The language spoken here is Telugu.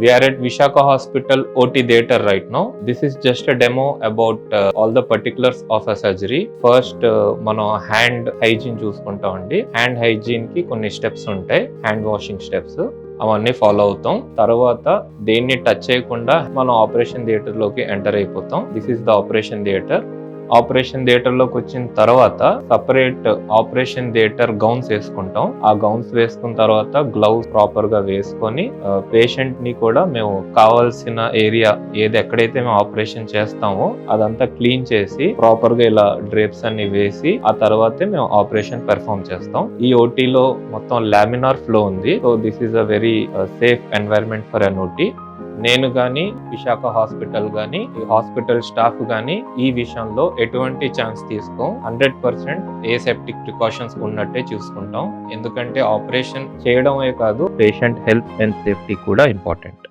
We are at Vishaka Hospital OT theater right now. This is just a demo about all the particulars of a surgery. First, మనం హ్యాండ్ హైజీన్ చూసుకుంటామండి. హ్యాండ్ హైజీన్ కి కొన్ని స్టెప్స్ ఉంటాయి, హ్యాండ్ వాషింగ్ స్టెప్స్. అవన్నీ ఫాలో అవుతాం. తర్వాత దేన్ని టచ్ చేయకుండా మనం ఆపరేషన్ థియేటర్ లోకి ఎంటర్ అయిపోతాం. This is the operation theatre. Operation theatre లోకి వచ్చిన తర్వాత సపరేట్ ఆపరేషన్ థియేటర్ గౌన్స్ వేసుకుంటాం. ఆ గౌన్స్ వేసుకున్న తర్వాత గ్లౌస్ ప్రాపర్ గా వేసుకొని పేషెంట్ ని కూడా మేము కావాల్సిన ఏరియా ఎక్కడైతే మేము ఆపరేషన్ చేస్తామో అదంతా క్లీన్ చేసి ప్రాపర్ గా ఇలా డ్రేప్స్ అన్ని వేసి ఆ తర్వాతే మేము ఆపరేషన్ పెర్ఫామ్ చేస్తాం. ఈ ఓటీలో మొత్తం లామినార్ ఫ్లో ఉంది. So this is a very safe environment for an OT. నేను కానీ విశాఖ హాస్పిటల్ కానీ ఈ హాస్పిటల్ స్టాఫ్ కానీ ఈ విషయంలో ఎటువంటి ఛాన్స్ తీసుకోం. 100% ఏసెప్టిక్ ప్రికాషన్స్ ఉన్నట్టే చూసుకుంటాం. ఎందుకంటే ఆపరేషన్ చేయడమే కాదు, పేషెంట్ హెల్త్ అండ్ సేఫ్టీ కూడా ఇంపార్టెంట్.